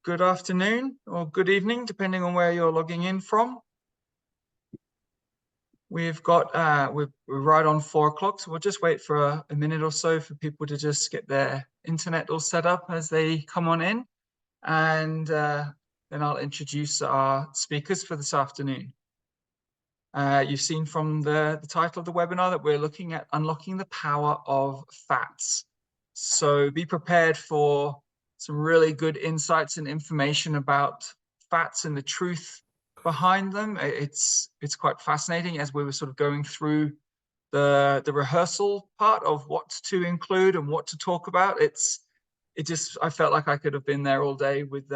good afternoon or good evening, depending on where you're logging in from. We've got, we're right on 4 o'clock, so we'll just wait for a minute or so for people to just get their internet all set up as they come on in. And then I'll introduce our speakers for this afternoon. You've seen from the title of the webinar that we're looking at unlocking the power of fats. So be prepared for some really good insights and information about fats and the truth behind them. It's quite fascinating as we were sort of going through the rehearsal part of what to include and what to talk about. I felt like I could have been there all day with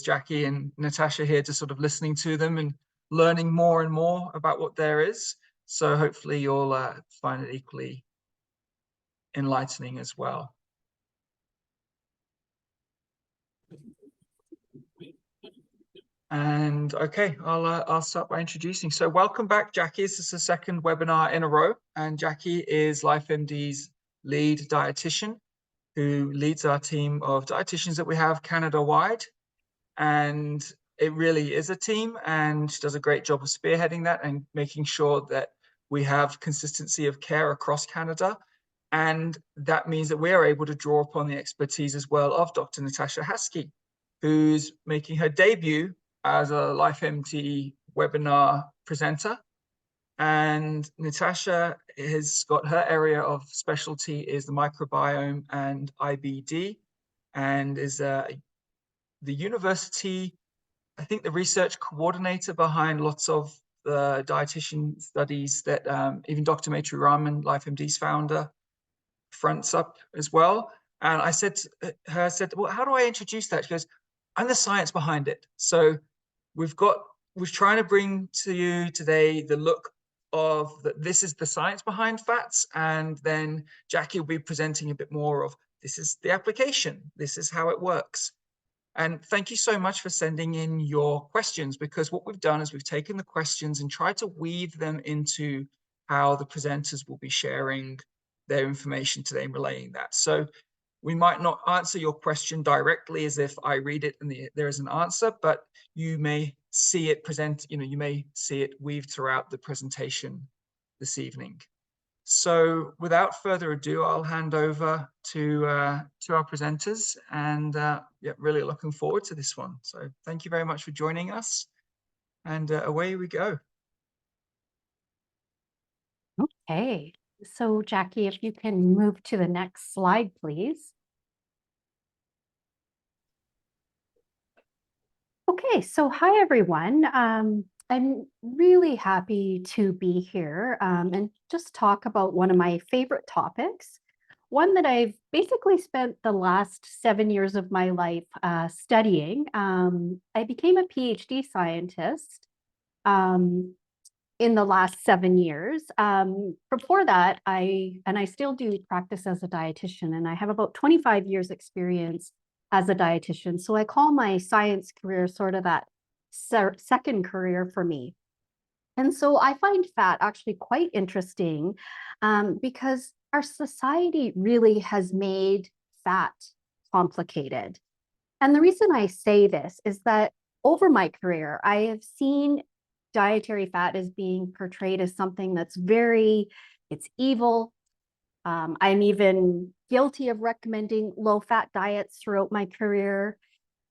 Jackie and Natasha here, just sort of listening to them and learning more and more about what there is. So hopefully you'll find it equally enlightening as well. And okay, I'll start by introducing. So welcome back, Jackie. This is the second webinar in a row, and Jackie is LyfeMD's lead dietitian, who leads our team of dietitians that we have Canada-wide. And it really is a team, and she does a great job of spearheading that and making sure that we have consistency of care across Canada. And that means that we are able to draw upon the expertise as well of Dr. Natasha Haskey, who's making her debut as a LyfeMD webinar presenter. And Natasha has got her area of specialty is the microbiome and IBD, and is the university, I think, the research coordinator behind lots of the dietitian studies that even Dr. Maitri Raman, LyfeMD's founder, fronts up as well. And I said to her, well, how do I introduce that? She goes, I'm the science behind it. So we're trying to bring to you today the look of that. This is the science behind fats. And then Jackie will be presenting a bit more of this is the application. This is how it works. And thank you so much for sending in your questions, because what we've done is we've taken the questions and tried to weave them into how the presenters will be sharing their information today and relaying that. So we might not answer your question directly as if I read it and there is an answer, but you may see it you may see it weaved throughout the presentation this evening. So without further ado, I'll hand over to our presenters, and yeah, really looking forward to this one. So thank you very much for joining us, and away we go. Okay, so Jackie, if you can move to the next slide, please. Okay, so hi everyone. I'm really happy to be here and just talk about one of my favorite topics, one that I've basically spent the last 7 years of my life studying. I became a PhD scientist in the last 7 years. Before that, I still do practice as a dietitian, and I have about 25 years experience as a dietitian. So I call my science career sort of that second career for me. And so I find fat actually quite interesting because our society really has made fat complicated. And the reason I say this is that over my career, I have seen dietary fat as being portrayed as something that's it's evil. I'm even guilty of recommending low-fat diets throughout my career.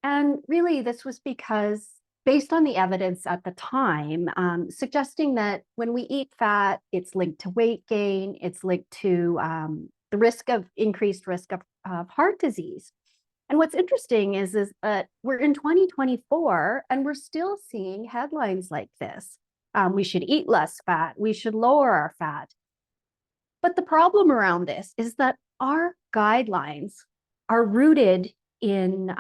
And really, this was because based on the evidence at the time, suggesting that when we eat fat, it's linked to weight gain, it's linked to the increased risk of heart disease. And what's interesting is that we're in 2024 and we're still seeing headlines like this. We should eat less fat, we should lower our fat. But the problem around this is that our guidelines are rooted in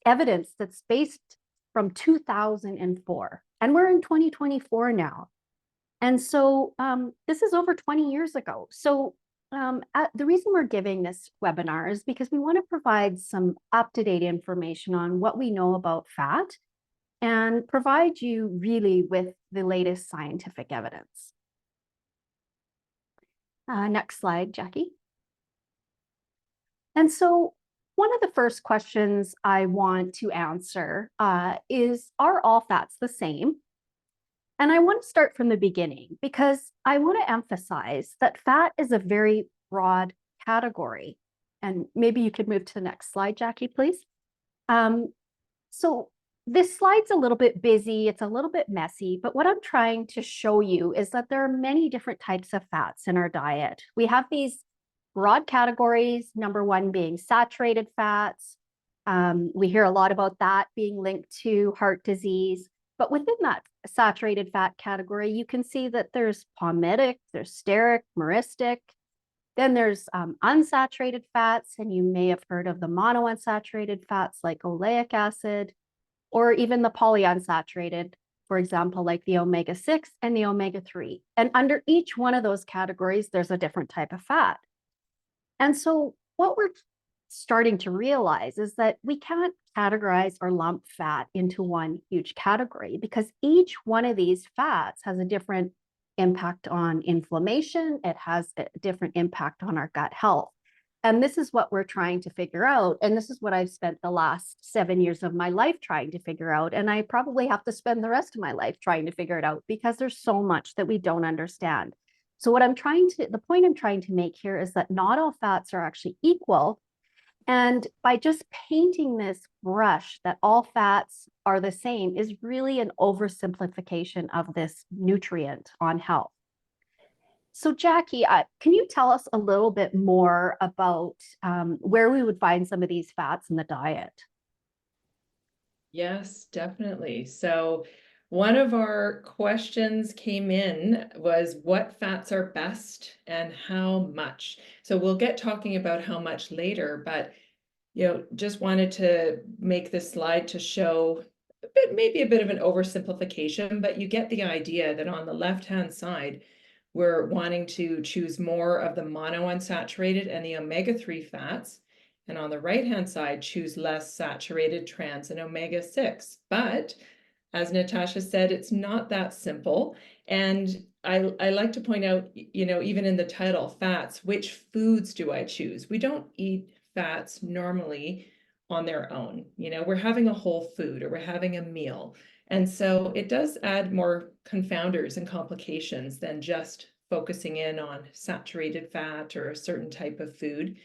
evidence that's based from 2004, and we're in 2024 now. And so this is over 20 years ago. So the reason we're giving this webinar is because we want to provide some up-to-date information on what we know about fat and provide you really with the latest scientific evidence. Next slide, Jackie. And so one of the first questions I want to answer is, are all fats the same? And I want to start from the beginning because I want to emphasize that fat is a very broad category. And maybe you could move to the next slide, Jackie, please. So this slide's a little bit busy, it's a little bit messy, but what I'm trying to show you is that there are many different types of fats in our diet. We have these broad categories, number one being saturated fats. We hear a lot about that being linked to heart disease. But within that saturated fat category, you can see that there's palmitic, there's stearic, myristic. Then there's unsaturated fats, and you may have heard of the monounsaturated fats like oleic acid, or even the polyunsaturated, for example, like the omega-6 and the omega-3. And under each one of those categories, there's a different type of fat. And so what we're starting to realize is that we can't categorize or lump fat into one huge category because each one of these fats has a different impact on inflammation. It has a different impact on our gut health. And this is what we're trying to figure out. And this is what I've spent the last 7 years of my life trying to figure out. And I probably have to spend the rest of my life trying to figure it out because there's so much that we don't understand. So the point I'm trying to make here is that not all fats are actually equal. And by just painting this brush that all fats are the same is really an oversimplification of this nutrient on health. So Jackie, can you tell us a little bit more about where we would find some of these fats in the diet? Yes, definitely. So one of our questions came in was what fats are best and how much. So we'll get talking about how much later, but just wanted to make this slide to show maybe a bit of an oversimplification, but you get the idea that on the left-hand side, we're wanting to choose more of the monounsaturated and the omega-3 fats. And on the right-hand side, choose less saturated trans and omega-6. But as Natasha said, it's not that simple. And I like to point out, even in the title, fats, which foods do I choose? We don't eat fats normally on their own. We're having a whole food or we're having a meal. And so it does add more confounders and complications than just focusing in on saturated fat or a certain type of food.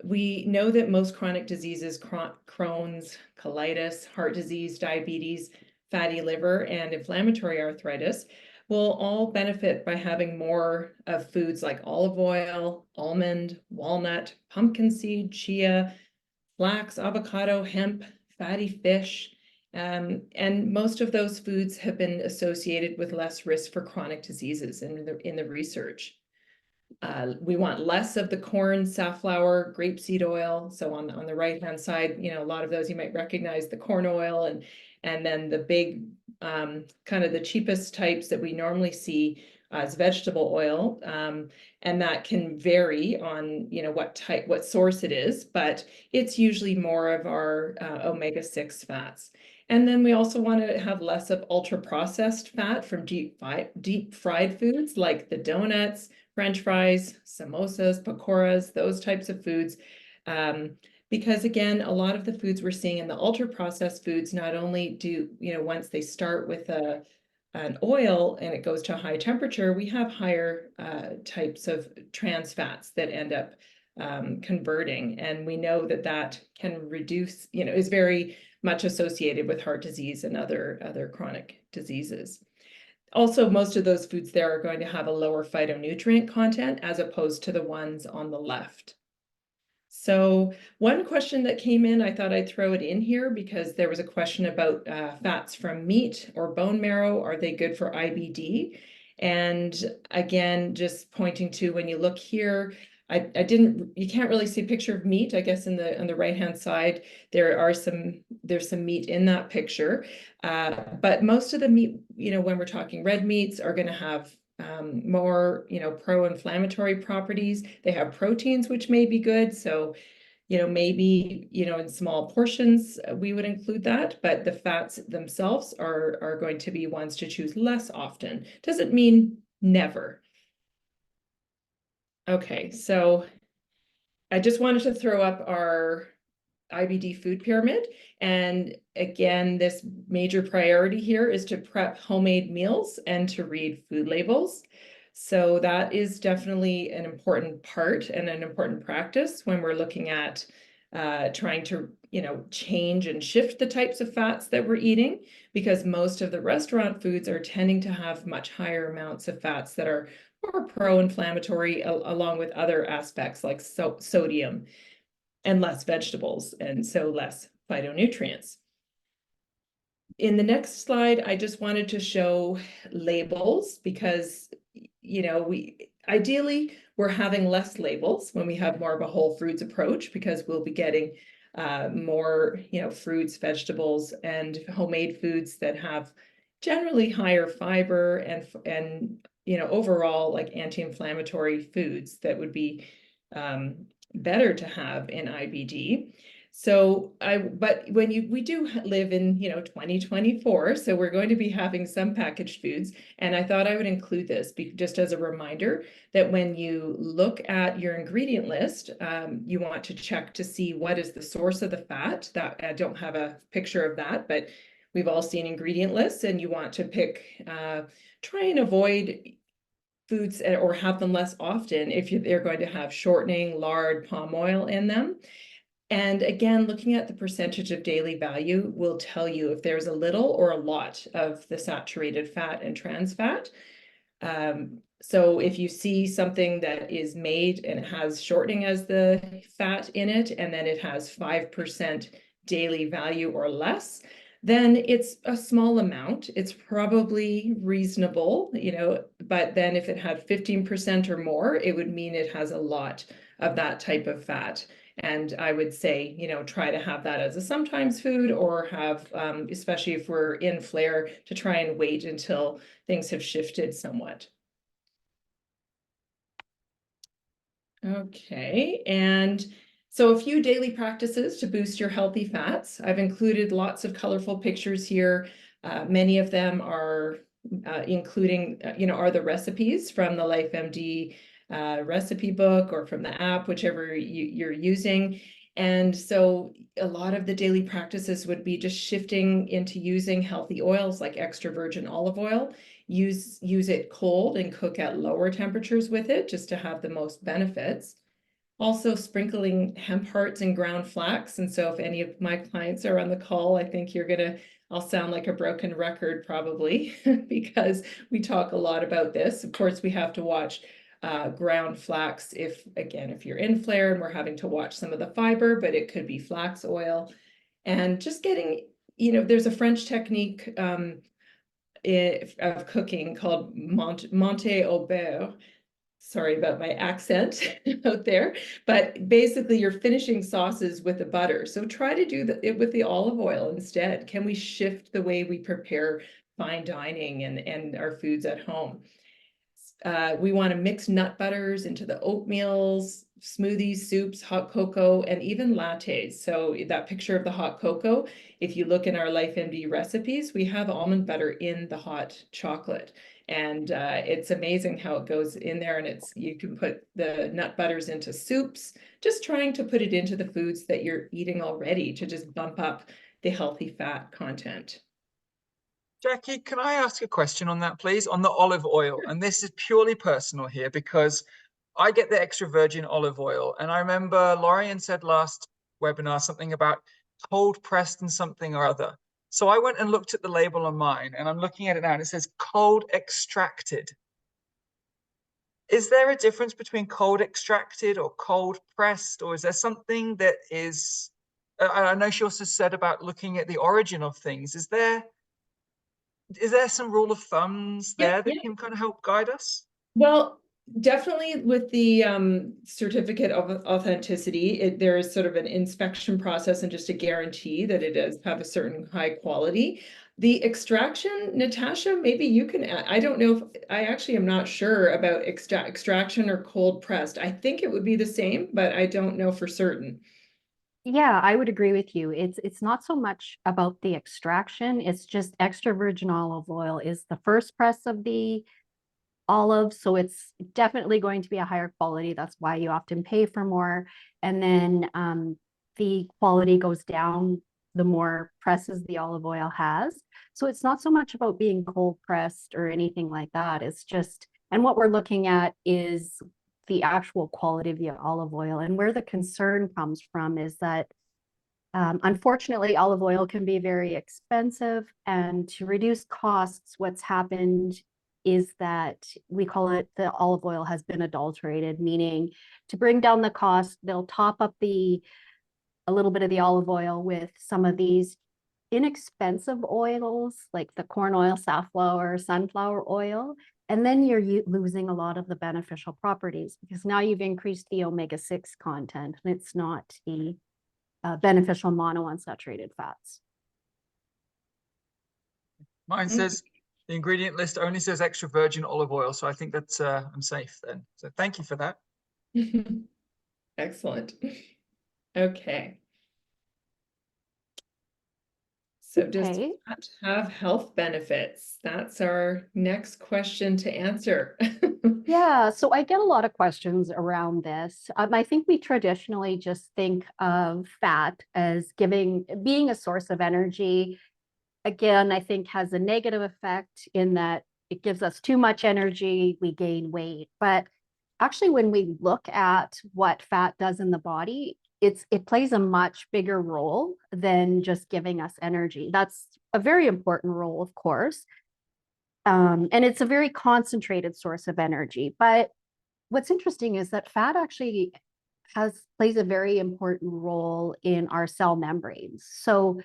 We know that most chronic diseases, Crohn's, colitis, heart disease, diabetes, fatty liver, and inflammatory arthritis will all benefit by having more of foods like olive oil, almond, walnut, pumpkin seed, chia, flax, avocado, hemp, fatty fish. And most of those foods have been associated with less risk for chronic diseases in the research. We want less of the corn, safflower, grapeseed oil. So on the right-hand side, a lot of those you might recognize the corn oil and then the big kind of the cheapest types that we normally see as vegetable oil. And that can vary on, what source it is, but it's usually more of our omega-6 fats. And then we also want to have less of ultra-processed fat from deep fried foods like the donuts, French fries, samosas, pakoras, those types of foods. Because again, a lot of the foods we're seeing in the ultra-processed foods not only do, once they start with an oil and it goes to a high temperature, we have higher types of trans fats that end up converting. And we know that can reduce, is very much associated with heart disease and other chronic diseases. Also, most of those foods there are going to have a lower phytonutrient content as opposed to the ones on the left. So one question that came in, I thought I'd throw it in here because there was a question about fats from meat or bone marrow. Are they good for IBD? And again, just pointing to when you look here, you can't really see a picture of meat. I guess on the right-hand side, there's some meat in that picture. But most of the meat, when we're talking red meats, are going to have more, pro-inflammatory properties. They have proteins, which may be good. So, maybe, in small portions, we would include that, but the fats themselves are going to be ones to choose less often. Doesn't mean never. Okay, so I just wanted to throw up our IBD food pyramid. And again, this major priority here is to prep homemade meals and to read food labels. So that is definitely an important part and an important practice when we're looking at trying to, change and shift the types of fats that we're eating, because most of the restaurant foods are tending to have much higher amounts of fats that are more pro-inflammatory, along with other aspects like sodium, and less vegetables, and so less phytonutrients. In the next slide, I just wanted to show labels because, ideally we're having less labels when we have more of a whole foods approach, because we'll be getting more, fruits, vegetables, and homemade foods that have generally higher fiber and overall like anti-inflammatory foods that would be better to have in IBD. So but we do live in, 2024, so we're going to be having some packaged foods. And I thought I would include this just as a reminder that when you look at your ingredient list, you want to check to see what is the source of the fat. That I don't have a picture of that, but we've all seen ingredient lists, and you want to try and avoid foods or have them less often if they're going to have shortening, lard, palm oil in them. And again, looking at the percentage of daily value will tell you if there's a little or a lot of the saturated fat and trans fat. So if you see something that is made and has shortening as the fat in it, and then it has 5% daily value or less, then it's a small amount. It's probably reasonable, but then if it had 15% or more, it would mean it has a lot of that type of fat. And I would say, try to have that as a sometimes food, or have, especially if we're in flare, to try and wait until things have shifted somewhat. Okay, and so a few daily practices to boost your healthy fats. I've included lots of colorful pictures here. Many of them are including, are the recipes from the LyfeMD recipe book, or from the app, whichever you're using. And so a lot of the daily practices would be just shifting into using healthy oils like extra virgin olive oil. Use it cold and cook at lower temperatures with it, just to have the most benefits. Also sprinkling hemp hearts and ground flax. And so if any of my clients are on the call, I think I'll sound like a broken record probably, because we talk a lot about this. Of course, we have to watch ground flax if you're in flare, and we're having to watch some of the fiber, but it could be flax oil. And just getting, there's a French technique of cooking called monte au beurre. Sorry about my accent out there, but basically you're finishing sauces with the butter. So try to do it with the olive oil instead. Can we shift the way we prepare fine dining and our foods at home? We want to mix nut butters into the oatmeals, smoothies, soups, hot cocoa, and even lattes. So that picture of the hot cocoa, if you look in our LyfeMD recipes, we have almond butter in the hot chocolate. And it's amazing how it goes in there, and you can put the nut butters into soups, just trying to put it into the foods that you're eating already to just bump up the healthy fat content. Jackie, can I ask a question on that, please? On the olive oil. And this is purely personal here, because I get the extra virgin olive oil. And I remember Lorian said last webinar something about cold pressed and something or other. So I went and looked at the label on mine, and I'm looking at it now, and it says cold extracted. Is there a difference between cold extracted or cold pressed, or is there something that is, I know she also said about looking at the origin of things. Is there some rule of thumbs there that can kind of help guide us? Well, definitely with the certificate of authenticity, there is sort of an inspection process and just a guarantee that it does have a certain high quality. The extraction, Natasha, maybe you can add. I don't know if I actually am not sure about extraction or cold pressed. I think it would be the same, but I don't know for certain. Yeah, I would agree with you. It's not so much about the extraction. It's just extra virgin olive oil is the first press of the olive. So it's definitely going to be a higher quality. That's why you often pay for more. And then the quality goes down the more presses the olive oil has. So it's not so much about being cold pressed or anything like that. It's just, and what we're looking at is the actual quality of the olive oil. And where the concern comes from is that unfortunately, olive oil can be very expensive, and to reduce costs, what's happened is that we call it the olive oil has been adulterated, meaning to bring down the cost, they'll top up a little bit of the olive oil with some of these inexpensive oils like the corn oil, safflower, sunflower oil, and then you're losing a lot of the beneficial properties because now you've increased the omega-6 content and it's not the beneficial monounsaturated fats. Mine says the ingredient list only says extra virgin olive oil, so I think that's I'm safe then. So thank you for that. Excellent. Okay. So does fat have health benefits? That's our next question to answer. Yeah, so I get a lot of questions around this. I think we traditionally just think of fat as being a source of energy. Again, I think has a negative effect in that it gives us too much energy, we gain weight. But actually, when we look at what fat does in the body, it plays a much bigger role than just giving us energy. That's a very important role, of course. And it's a very concentrated source of energy. But what's interesting is that fat actually plays a very important role in our cell membranes. So,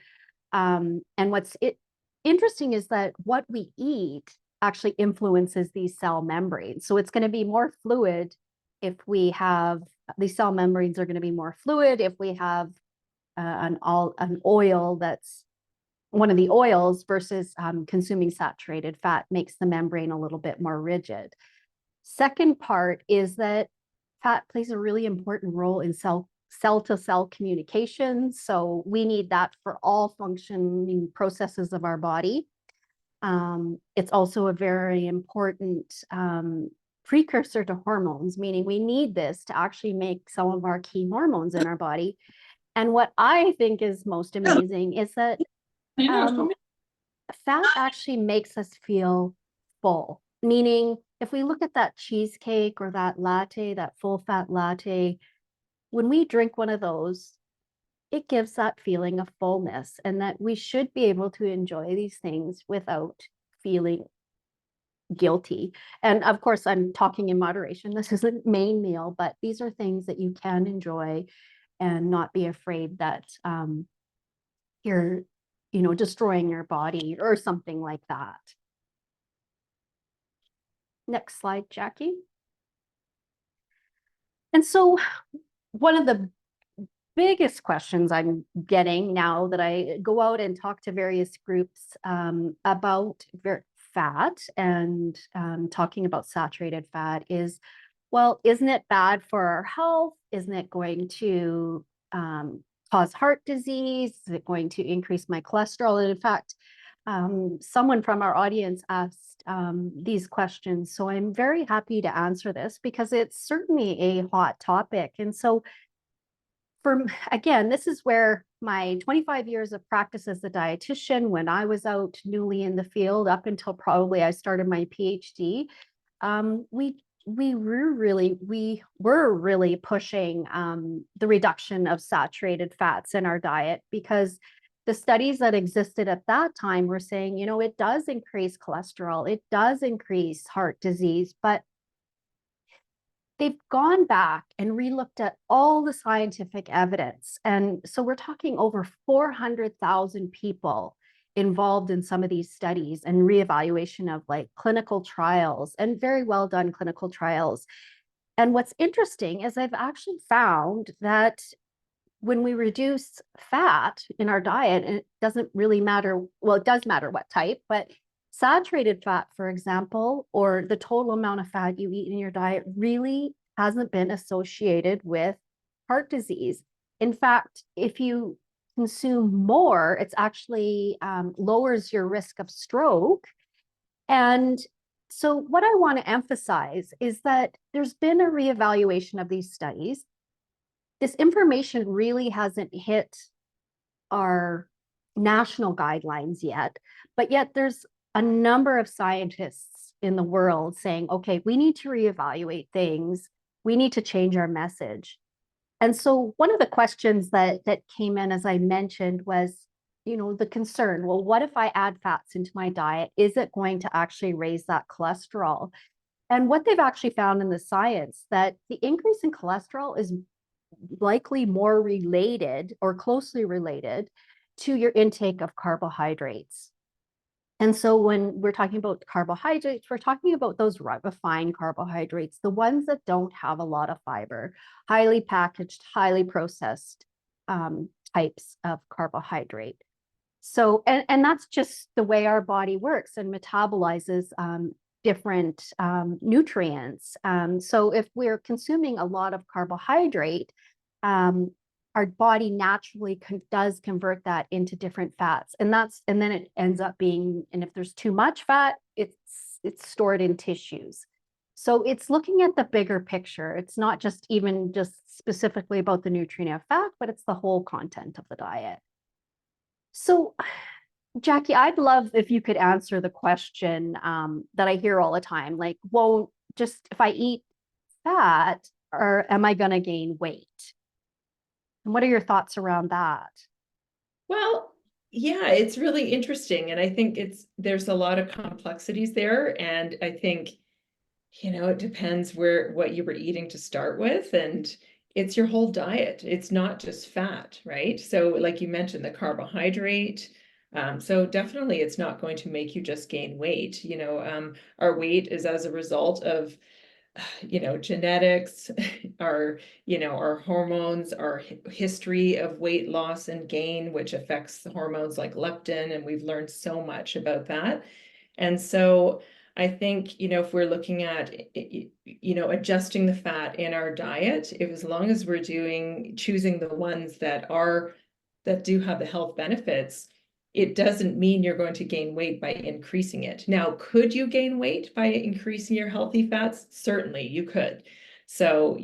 and what's interesting is that what we eat actually influences these cell membranes. So it's going to be more fluid if we have these cell membranes are going to be more fluid if we have an oil that's one of the oils versus consuming saturated fat makes the membrane a little bit more rigid. Second part is that fat plays a really important role in cell-to-cell communication. So we need that for all functioning processes of our body. It's also a very important precursor to hormones, meaning we need this to actually make some of our key hormones in our body. And what I think is most amazing is that fat actually makes us feel full, meaning if we look at that cheesecake or that latte, that full fat latte, when we drink one of those, it gives that feeling of fullness and that we should be able to enjoy these things without feeling guilty. And of course, I'm talking in moderation. This isn't main meal, but these are things that you can enjoy and not be afraid that you're, destroying your body or something like that. Next slide, Jackie. And so one of the biggest questions I'm getting now that I go out and talk to various groups about fat and talking about saturated fat is, well, isn't it bad for our health? Isn't it going to cause heart disease? Is it going to increase my cholesterol? And in fact, someone from our audience asked these questions. So I'm very happy to answer this because it's certainly a hot topic. And so again, this is where my 25 years of practice as a dietitian, when I was out newly in the field up until probably I started my PhD, we were really pushing the reduction of saturated fats in our diet because the studies that existed at that time were saying, it does increase cholesterol, it does increase heart disease, but they've gone back and relooked at all the scientific evidence. And so we're talking over 400,000 people involved in some of these studies and reevaluation of like clinical trials and very well done clinical trials. And what's interesting is I've actually found that when we reduce fat in our diet, and it doesn't really matter, well, it does matter what type, but saturated fat, for example, or the total amount of fat you eat in your diet really hasn't been associated with heart disease. In fact, if you consume more, it's actually lowers your risk of stroke. And so what I want to emphasize is that there's been a reevaluation of these studies. this information really hasn't hit our national guidelines yet, but yet there's a number of scientists in the world saying, okay, we need to reevaluate things. We need to change our message. And so one of the questions that came in, as I mentioned, was, the concern, well, what if I add fats into my diet? Is it going to actually raise that cholesterol? And what they've actually found in the science, that the increase in cholesterol is likely more related or closely related to your intake of carbohydrates. And so when we're talking about carbohydrates, we're talking about those refined carbohydrates, the ones that don't have a lot of fiber, highly packaged, highly processed types of carbohydrate. So, and that's just the way our body works and metabolizes different nutrients. So if we're consuming a lot of carbohydrate, our body naturally does convert that into different fats. And then it ends up being, and if there's too much fat, it's stored in tissues. So it's looking at the bigger picture. It's not just specifically about the nutrient of fat, but it's the whole content of the diet. So Jackie, I'd love if you could answer the question that I hear all the time, like, well, just if I eat fat, or am I going to gain weight? And what are your thoughts around that? Well, yeah, it's really interesting. And I think there's a lot of complexities there. And I think, it depends what you were eating to start with. And it's your whole diet. It's not just fat, right? So like you mentioned, the carbohydrate. So definitely it's not going to make you just gain weight. Our weight is as a result of genetics, our hormones, our history of weight loss and gain, which affects the hormones like leptin, and we've learned so much about that. And so I think, if we're looking at, adjusting the fat in our diet, as long as we're choosing the ones that do have the health benefits, it doesn't mean you're going to gain weight by increasing it. Now, could you gain weight by increasing your healthy fats? Certainly you could. So,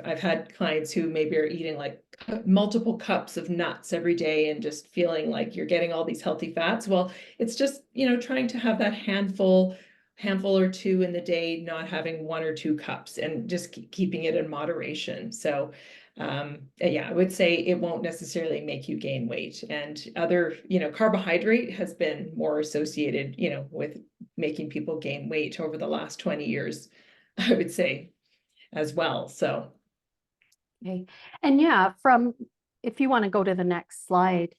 I've had clients who maybe are eating like multiple cups of nuts every day and just feeling like you're getting all these healthy fats. Well, it's just, trying to have that handful or two in the day, not having 1 or 2 cups, and just keeping it in moderation. So, yeah, I would say it won't necessarily make you gain weight. And other, carbohydrate has been more associated, with making people gain weight over the last 20 years, I would say, as well. So. Okay. And yeah, if you want to go to the next slide,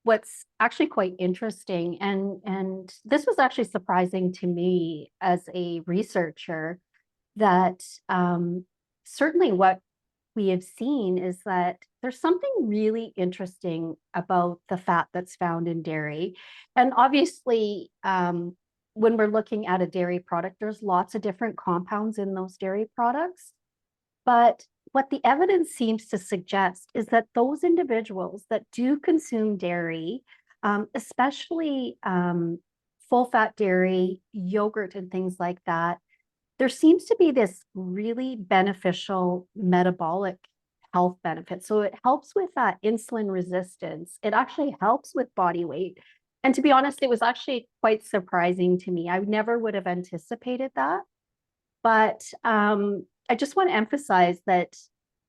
what's actually quite interesting, and this was actually surprising to me as a researcher, that certainly what we have seen is that there's something really interesting about the fat that's found in dairy. And obviously, when we're looking at a dairy product, there's lots of different compounds in those dairy products. But what the evidence seems to suggest is that those individuals that do consume dairy, especially full-fat dairy, yogurt, and things like that, there seems to be this really beneficial metabolic health benefit. So it helps with that insulin resistance. It actually helps with body weight. And to be honest, it was actually quite surprising to me. I never would have anticipated that. But I just want to emphasize that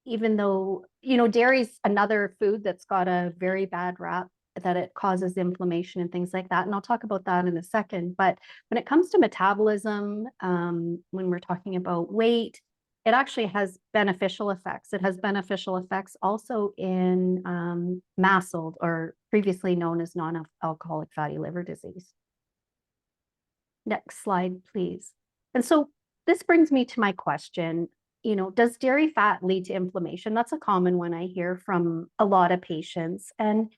even though, dairy is another food that's got a very bad rap, that it causes inflammation and things like that. And I'll talk about that in a second. But when it comes to metabolism, when we're talking about weight, it actually has beneficial effects. It has beneficial effects also in MASLD, or previously known as non-alcoholic fatty liver disease. Next slide, please. And so this brings me to my question, does dairy fat lead to inflammation? That's a common one I hear from a lot of patients. And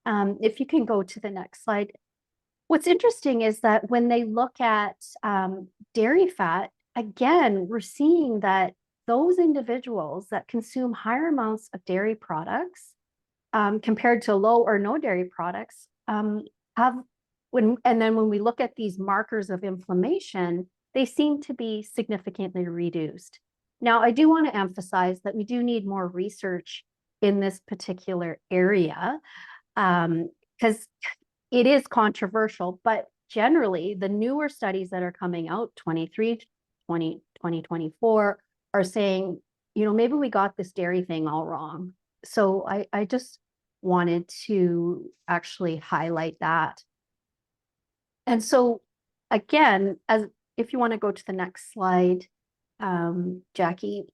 if you can go to the next slide. What's interesting is that when they look at dairy fat, again, we're seeing that those individuals that consume higher amounts of dairy products compared to low or no dairy products and then when we look at these markers of inflammation, they seem to be significantly reduced. Now, I do want to emphasize that we do need more research in this particular area, because it is controversial, but generally the newer studies that are coming out, 2024, are saying, you know, maybe we got this dairy thing all wrong. So I just wanted to actually highlight that. And so again, as if you want to go to the next slide, Jackie,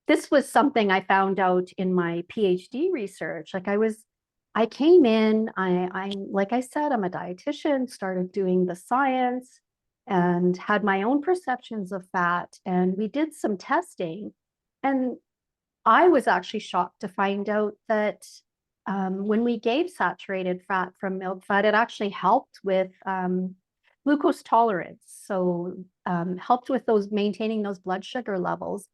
this was something I found out in my PhD research. Like I came in, I'm like I said, I'm a dietitian, started doing the science and had my own perceptions of fat. And we did some testing. And I was actually shocked to find out that when we gave saturated fat from milk fat, it actually helped with glucose tolerance. So helped with maintaining those blood sugar levels.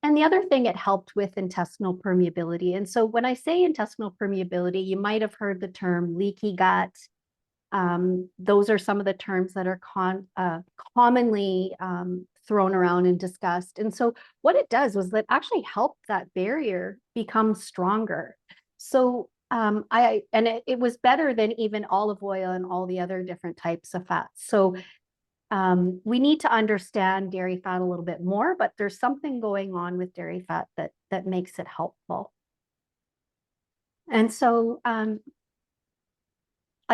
And the other thing it helped with intestinal permeability. And so when I say intestinal permeability, you might have heard the term leaky gut. Those are some of the terms that are commonly thrown around and discussed. And so what it does was that actually helped that barrier become stronger. So it was better than even olive oil and all the other different types of fats. So we need to understand dairy fat a little bit more, but there's something going on with dairy fat that makes it helpful. And so I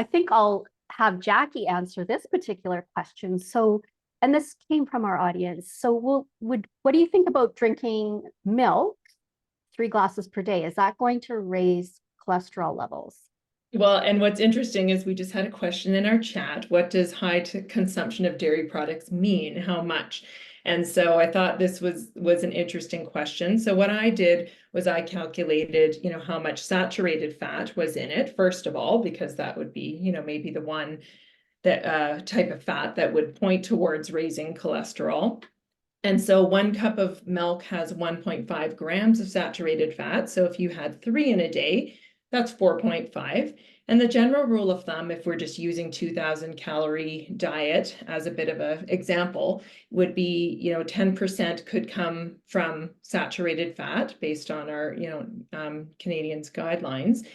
think I'll have Jackie answer this particular question. So, and this came from our audience. So what do you think about drinking milk 3 glasses per day? Is that going to raise cholesterol levels? Well, and what's interesting is we just had a question in our chat. What does high consumption of dairy products mean? How much? And so I thought this was an interesting question. So what I did was I calculated, you know, how much saturated fat was in it, first of all, because that would be, you know, maybe the one that type of fat that would point towards raising cholesterol. And so 1 cup of milk has 1.5 grams of saturated fat. So if you had 3 in a day, that's 4.5. And the general rule of thumb, if we're just using 2,000 calorie diet as a bit of an example, would be, you know, 10% could come from saturated fat based on our, you know, Canadians guidelines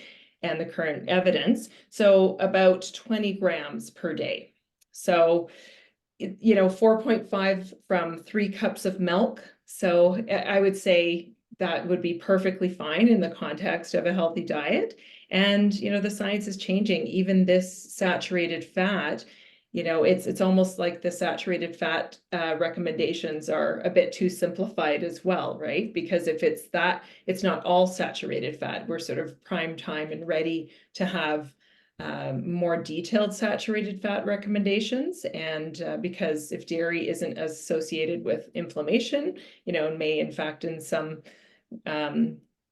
and the current evidence. So about 20 grams per day. So, you know, 4.5 from 3 cups of milk. So I would say that would be perfectly fine in the context of a healthy diet. And, you know, the science is changing. Even this saturated fat, you know, it's almost like the saturated fat recommendations are a bit too simplified as well, right? Because if it's that, it's not all saturated fat. We're sort of prime time and ready to have more detailed saturated fat recommendations. And because if dairy isn't associated with inflammation, you know, and may in fact in some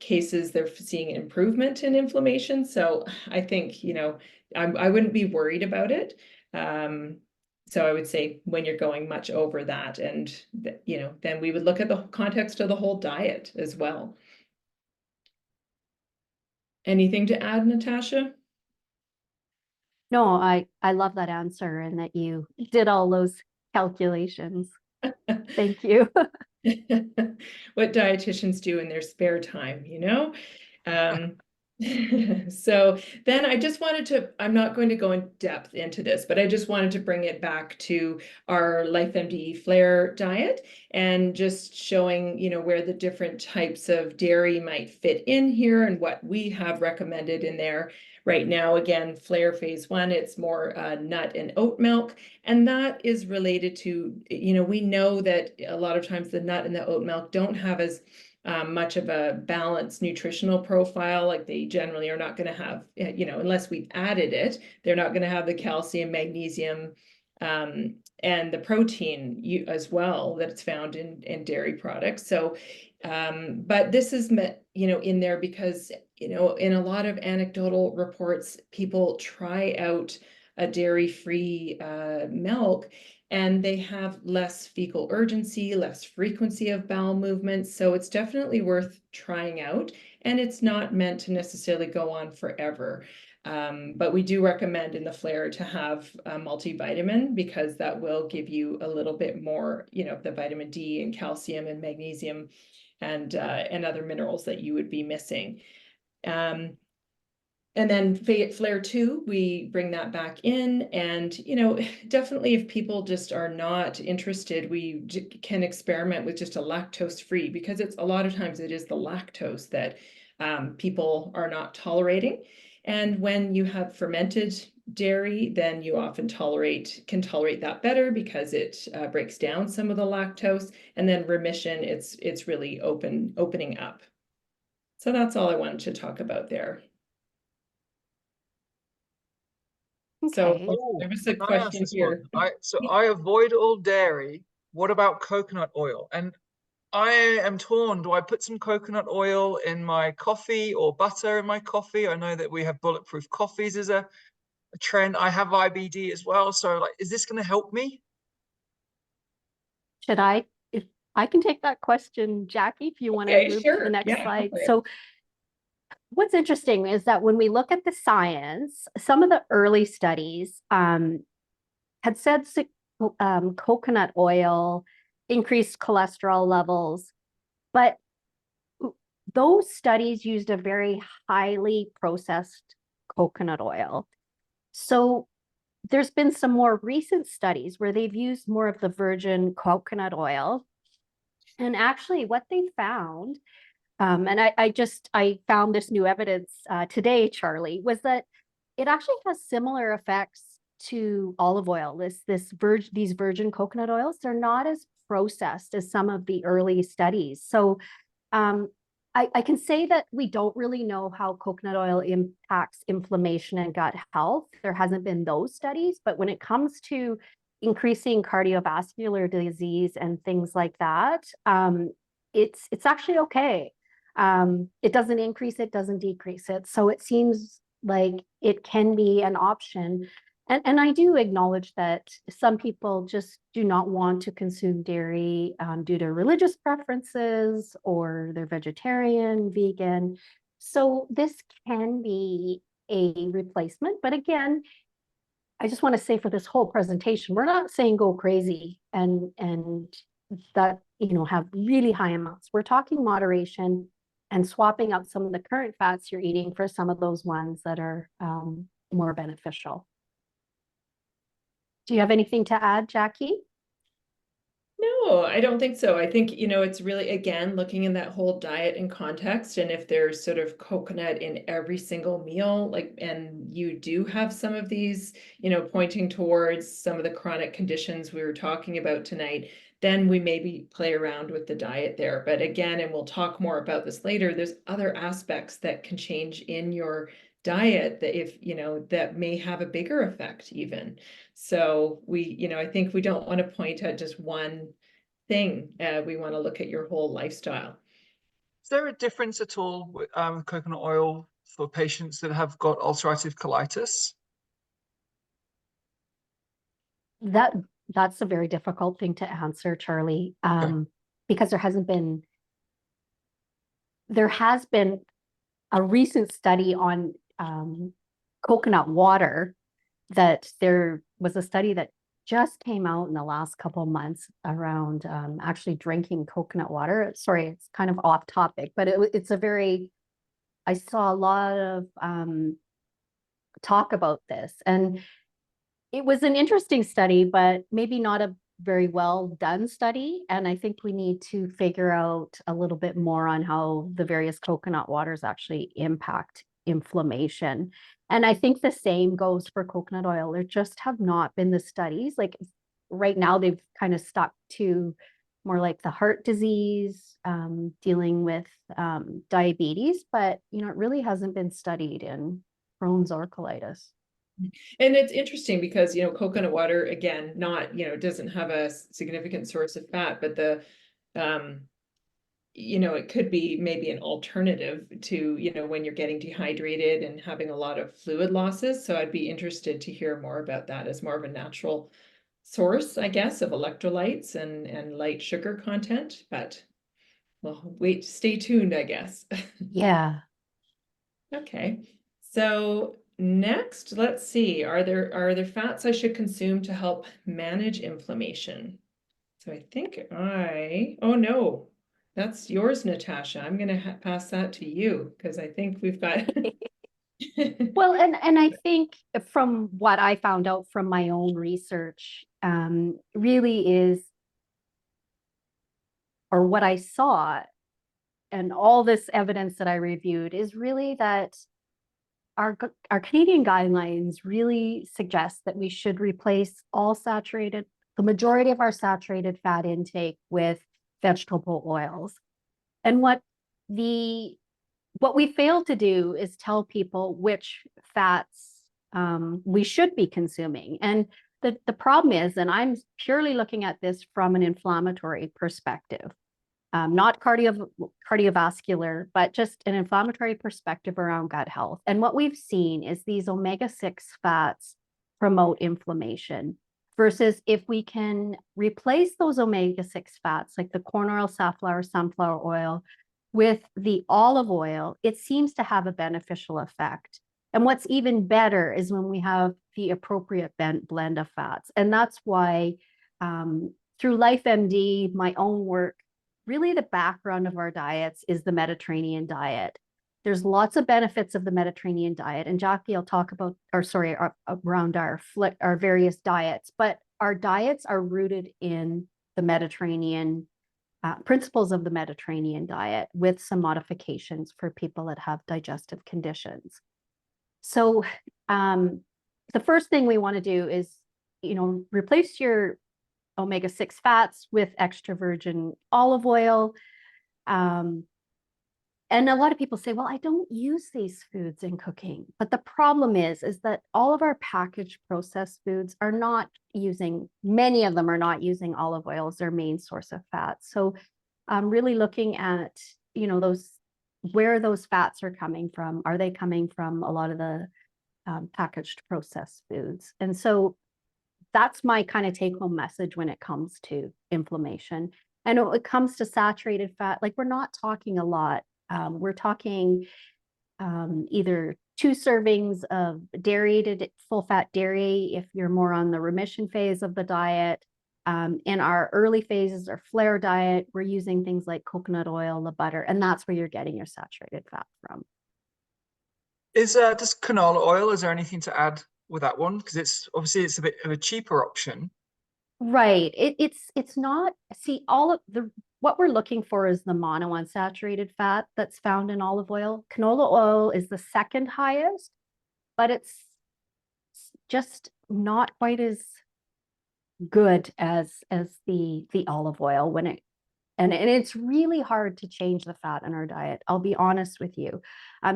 cases they're seeing improvement in inflammation. So I think, you know, I wouldn't be worried about it. So I would say when you're going much over that, and you know, then we would look at the context of the whole diet as well. Anything to add, Natasha? No, I love that answer and that you did all those calculations. Thank you. What dietitians do in their spare time, you know? So then I just wanted to, I'm not going to go in depth into this, but I just wanted to bring it back to our LyfeMD Flare diet and just showing, you know, where the different types of dairy might fit in here and what we have recommended in there. Right now, again, Flare phase 1, it's more nut and oat milk. And that is related to, you know, we know that a lot of times the nut and the oat milk don't have as much of a balanced nutritional profile. Like they generally are not going to have, you know, unless we've added it, they're not going to have the calcium, magnesium, and the protein as well that's found in dairy products. So, but this is, you know, in there because, you know, in a lot of anecdotal reports, people try out a dairy-free milk and they have less fecal urgency, less frequency of bowel movements. So it's definitely worth trying out. And it's not meant to necessarily go on forever. But we do recommend in the flare to have a multivitamin, because that will give you a little bit more, the vitamin D and calcium and magnesium and other minerals that you would be missing. And then flare 2, we bring that back in, and definitely if people just are not interested, we can experiment with just a lactose free, because it's a lot of times it is the lactose that people are not tolerating. And when you have fermented dairy, then you often can tolerate that better, because it breaks down some of the lactose. And then remission, it's really opening up. So that's all I wanted to talk about there. So Okay. there was a Can I ask question this here. one? I avoid all dairy. What about coconut oil? And I am torn. Do I put some coconut oil in my coffee or butter in my coffee? I know that we have bulletproof coffees as a trend. I have IBD as well. So like, is this going to help me? Should I, if I can take that question, Jackie, if you want to Okay, move to sure. the next Yeah, go slide. for it. So what's interesting is that when we look at the science, some of the early studies had said coconut oil increased cholesterol levels, but those studies used a very highly processed coconut oil. So there's been some more recent studies where they've used more of the virgin coconut oil. And actually what they found, and I found this new evidence today, Charlie, was that it actually has similar effects to olive oil. These virgin coconut oils, they're not as processed as some of the early studies. So I can say that we don't really know how coconut oil impacts inflammation and gut health. There hasn't been those studies, but when it comes to increasing cardiovascular disease and things like that, it's actually okay. It doesn't increase it, doesn't decrease it. So it seems like it can be an option. And I do acknowledge that some people just do not want to consume dairy due to religious preferences, or they're vegetarian, vegan. So this can be a replacement. But again, I just want to say for this whole presentation, we're not saying go crazy and that, have really high amounts. We're talking moderation and swapping out some of the current fats you're eating for some of those ones that are more beneficial. Do you have anything to add, Jackie? No, I don't think so. I think, it's really, again, looking in that whole diet in context, and if there's sort of coconut in every single meal, and you do have some of these, pointing towards some of the chronic conditions we were talking about tonight, then we maybe play around with the diet there. But again, and we'll talk more about this later, there's other aspects that can change in your diet that that may have a bigger effect even. So I think we don't want to point at just one thing. We want to look at your whole lifestyle. Is there a difference at all with coconut oil for patients that have got ulcerative colitis? That's a very difficult thing to answer, Charlie, because there has been a recent study on coconut water, that there was a study that just came out in the last couple of months around actually drinking coconut water. Sorry, it's kind of off topic, but I saw a lot of talk about this, and it was an interesting study, but maybe not a very well done study. And I think we need to figure out a little bit more on how the various coconut waters actually impact inflammation. And I think the same goes for coconut oil. There just have not been the studies. Like right now, they've kind of stuck to more like the heart disease, dealing with diabetes, but it really hasn't been studied in Crohn's or colitis. And it's interesting because, coconut water, again, not, doesn't have a significant source of fat, but it could be maybe an alternative to, when you're getting dehydrated and having a lot of fluid losses. So I'd be interested to hear more about that as more of a natural source, I guess, of electrolytes and light sugar content. But well, stay tuned, I guess. Yeah. Okay. So next, let's see, are there fats I should consume to help manage inflammation? So I think oh no, that's yours, Natasha. I'm going to pass that to you because I think we've got. Well, and I think from what I found out from my own research, really is, or what I saw, and all this evidence that I reviewed is really that our Canadian guidelines really suggest that we should replace the majority of our saturated fat intake with vegetable oils. And what we fail to do is tell people which fats we should be consuming. And the problem is, and I'm purely looking at this from an inflammatory perspective, not cardiovascular, but just an inflammatory perspective around gut health. And what we've seen is these omega-6 fats promote inflammation, versus if we can replace those omega-6 fats, like the corn oil, safflower, sunflower oil, with the olive oil, it seems to have a beneficial effect. And what's even better is when we have the appropriate blend of fats. And that's why through LyfeMD, my own work, really the background of our diets is the Mediterranean diet. There's lots of benefits of the Mediterranean diet, and Jackie will talk about, around our various diets, but our diets are rooted in the Mediterranean principles of the Mediterranean diet, with some modifications for people that have digestive conditions. So the first thing we want to do is, replace your omega-6 fats with extra virgin olive oil. And a lot of people say, well, I don't use these foods in cooking. But the problem is that all of our packaged processed foods are not using, many of them are not using olive oil as their main source of fat. So I'm really looking at, where those fats are coming from. Are they coming from a lot of the packaged processed foods? And so that's my kind of take home message when it comes to inflammation. And when it comes to saturated fat, like, we're not talking a lot. We're talking either 2 servings of full fat dairy if you're more on the remission phase of the diet. In our early phases or flare diet, we're using things like coconut oil, the butter, and that's where you're getting your saturated fat from. Does canola oil, is there anything to add with that one? Because it's a bit of a cheaper option. Right. It's not, see, what we're looking for is the monounsaturated fat that's found in olive oil. Canola oil is the second highest, but it's just not quite as good as the olive oil and it's really hard to change the fat in our diet. I'll be honest with you,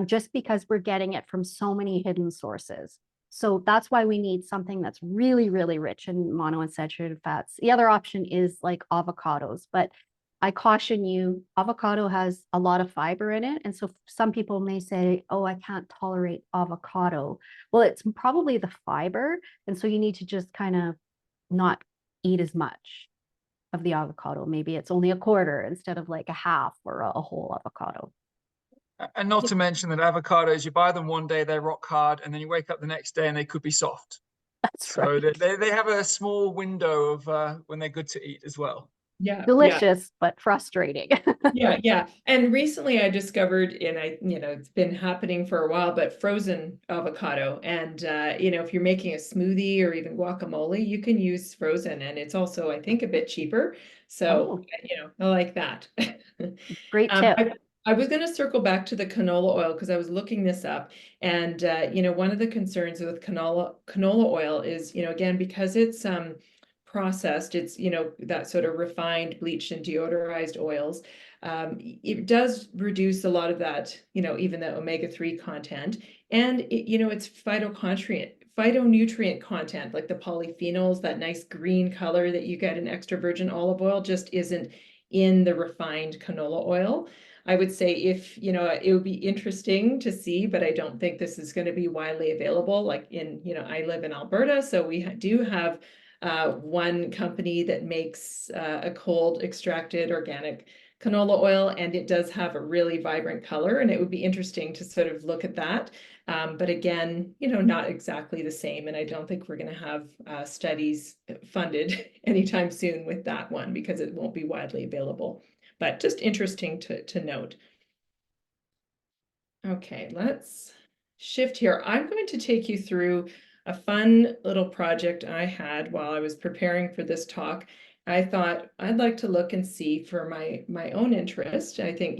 just because we're getting it from so many hidden sources. So that's why we need something that's really, really rich in monounsaturated fats. The other option is like avocados, but I caution you, avocado has a lot of fiber in it. And so some people may say, oh, I can't tolerate avocado. Well, it's probably the fiber. And so you need to just kind of not eat as much of the avocado. Maybe it's only a quarter instead of like a half or a whole avocado. And not to mention that avocados, you buy them one day, they're rock hard, and then you wake up the next day and they could be soft. That's right. So they have a small window of when they're good to eat as well. Yeah. Delicious, but frustrating. Yeah. And recently I discovered, and it's been happening for a while, but frozen avocado. And, if you're making a smoothie or even guacamole, you can use frozen. And it's also, I think, a bit cheaper. So, I like that. Great tip. I was going to circle back to the canola oil because I was looking this up. And, one of the concerns with canola oil is, again, because it's processed, it's, that sort of refined, bleached and deodorized oils. It does reduce a lot of that, even the omega-3 content. And, it's phytonutrient content, like the polyphenols, that nice green color that you get in extra virgin olive oil just isn't in the refined canola oil. I would say it would be interesting to see, but I don't think this is going to be widely available. Like I live in Alberta, so we do have one company that makes a cold extracted organic canola oil, and it does have a really vibrant color, and it would be interesting to sort of look at that. But again, not exactly the same, and I don't think we're going to have studies funded anytime soon with that one because it won't be widely available. But just interesting to note. Okay, let's shift here. I'm going to take you through a fun little project I had while I was preparing for this talk. I thought I'd like to look and see for my own interest. I think,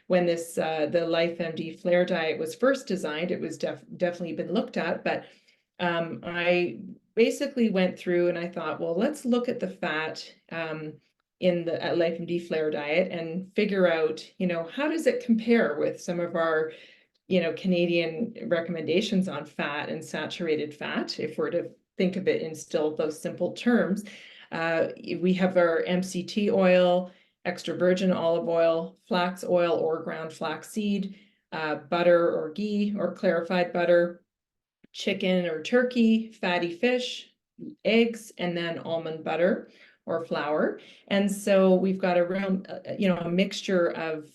when this the LyfeMD Flare diet was first designed, it was definitely been looked at, but I basically went through and I thought, well, let's look at the fat in the LyfeMD Flare diet and figure out, how does it compare with some of our, Canadian recommendations on fat and saturated fat, if we're to think of it in still those simple terms. We have our MCT oil, extra virgin olive oil, flax oil or ground flaxseed, butter or ghee or clarified butter, chicken or turkey, fatty fish, eggs, and then almond butter or flour. And so we've got a real, a mixture of,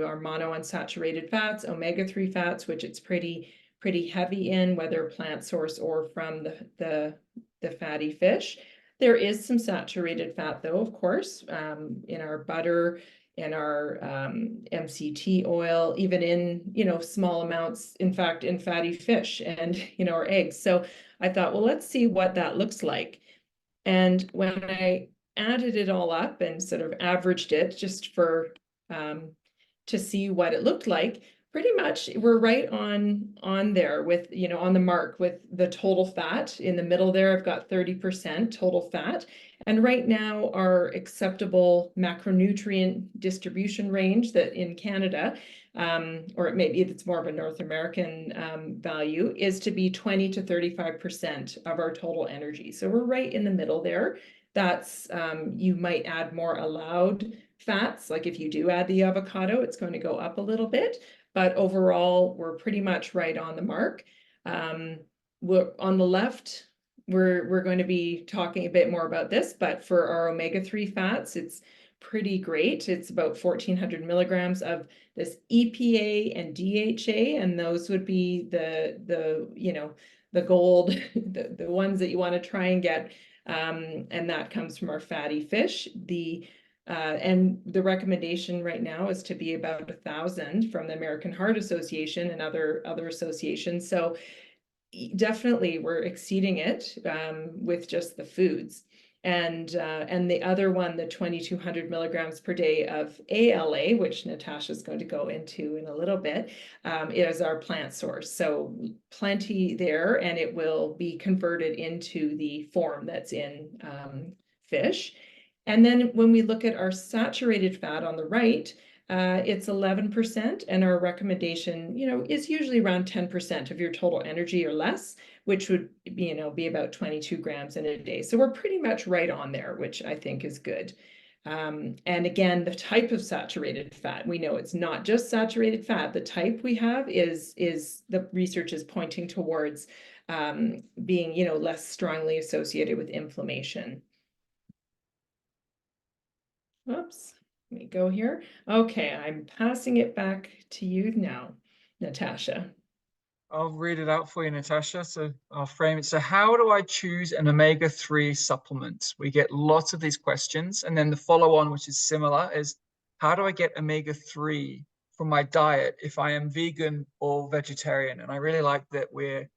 our monounsaturated fats, omega-3 fats, which it's pretty heavy in, whether plant source or from the fatty fish. There is some saturated fat, though, of course, in our butter, in our MCT oil, even in, small amounts, in fact, in fatty fish and, our eggs. So I thought, well, let's see what that looks like. And when I added it all up and sort of averaged it just for to see what it looked like, pretty much we're right on there with, on the mark with the total fat. In the middle there, I've got 30% total fat. And right now, our acceptable macronutrient distribution range that in Canada, or maybe it's more of a North American value, is to be 20 to 35% of our total energy. So we're right in the middle there. That's, you might add more allowed fats. Like if you do add the avocado, it's going to go up a little bit. But overall, we're pretty much right on the mark. We're on the left, we're going to be talking a bit more about this, but for our omega-3 fats, it's pretty great. It's about 1,400 milligrams of this EPA and DHA, and those would be the gold, the ones that you want to try and get, and that comes from our fatty fish. And the recommendation right now is to be about 1,000 from the American Heart Association and other associations. So definitely we're exceeding it with just the foods. And the other one, the 2,200 milligrams per day of ALA, which Natasha is going to go into in a little bit, is our plant source. So plenty there, and it will be converted into the form that's in fish. And then when we look at our saturated fat on the right, it's 11%, and our recommendation, is usually around 10% of your total energy or less, which would be about 22 grams in a day. So we're pretty much right on there, which I think is good. And again, the type of saturated fat, we know it's not just saturated fat. The type we have is the research is pointing towards being, less strongly associated with inflammation. Oops, let me go here. Okay, I'm passing it back to you now, Natasha. I'll read it out for you, Natasha. So I'll frame it. So how do I choose an omega-3 supplement? We get lots of these questions. And then the follow-on, which is similar, is how do I get omega-3 from my diet if I am vegan or vegetarian? And I really like that we're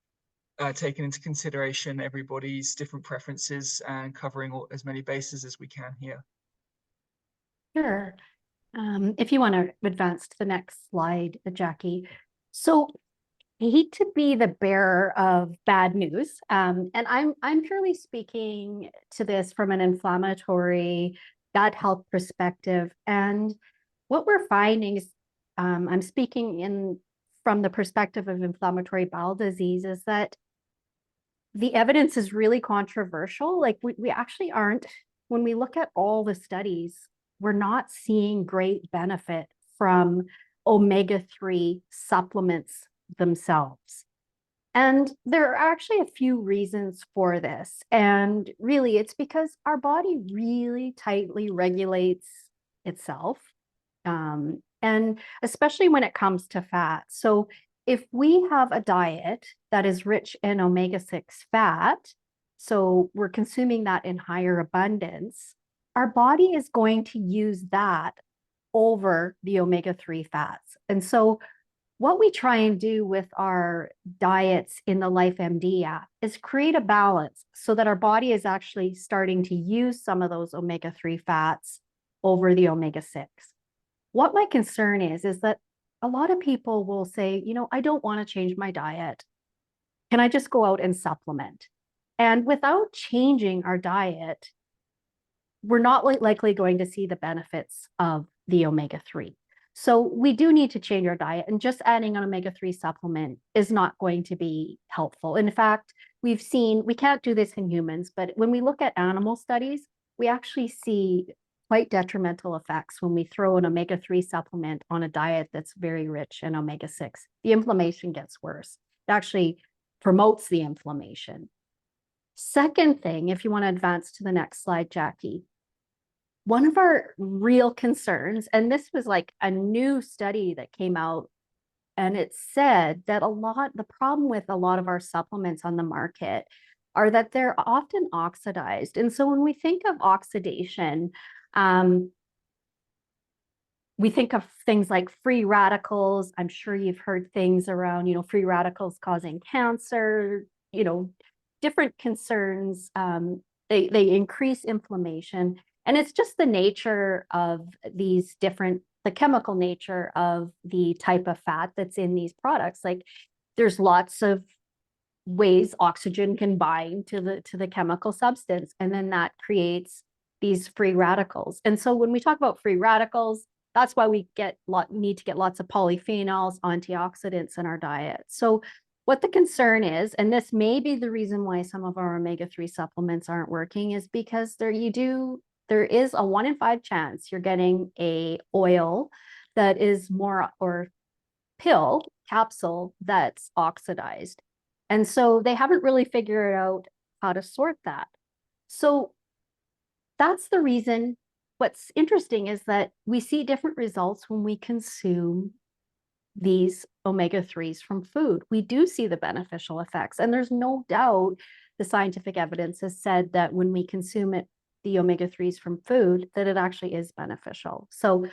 taking into consideration everybody's different preferences and covering as many bases as we can here. Sure. If you want to advance to the next slide, Jackie. So I hate to be the bearer of bad news, and I'm purely speaking to this from an inflammatory gut health perspective. And what we're finding is, I'm speaking from the perspective of inflammatory bowel disease, is that the evidence is really controversial. Like we actually aren't, when we look at all the studies, we're not seeing great benefit from omega-3 supplements themselves. And there are actually a few reasons for this. And really, it's because our body really tightly regulates itself. And especially when it comes to fat. So if we have a diet that is rich in omega-6 fat, so we're consuming that in higher abundance, our body is going to use that over the omega-3 fats. And so what we try and do with our diets in the LyfeMD app is create a balance so that our body is actually starting to use some of those omega-3 fats over the omega-6. What my concern is that a lot of people will say, you know, I don't want to change my diet. Can I just go out and supplement? And without changing our diet, we're not likely going to see the benefits of the omega-3. So we do need to change our diet, and just adding an omega-3 supplement is not going to be helpful. In fact, we've seen, we can't do this in humans, but when we look at animal studies, we actually see quite detrimental effects when we throw an omega-3 supplement on a diet that's very rich in omega-6. The inflammation gets worse. It actually promotes the inflammation. Second thing, if you want to advance to the next slide, Jackie, one of our real concerns, and this was like a new study that came out, and it said that the problem with a lot of our supplements on the market are that they're often oxidized. And so when we think of oxidation, we think of things like free radicals. I'm sure you've heard things around, free radicals causing cancer, different concerns. They increase inflammation. And it's just the nature of the chemical nature of the type of fat that's in these products. Like there's lots of ways oxygen can bind to the chemical substance, and then that creates these free radicals. And so when we talk about free radicals, that's why we need to get lots of polyphenols, antioxidants in our diet. So what the concern is, and this may be the reason why some of our omega-3 supplements aren't working, is because there is a 1 in 5 chance you're getting a oil that is more, or pill, capsule that's oxidized. And so they haven't really figured out how to sort that. So that's the reason. What's interesting is that we see different results when we consume these omega-3s from food. We do see the beneficial effects, and there's no doubt the scientific evidence has said that when we consume the omega-3s from food, that it actually is beneficial. So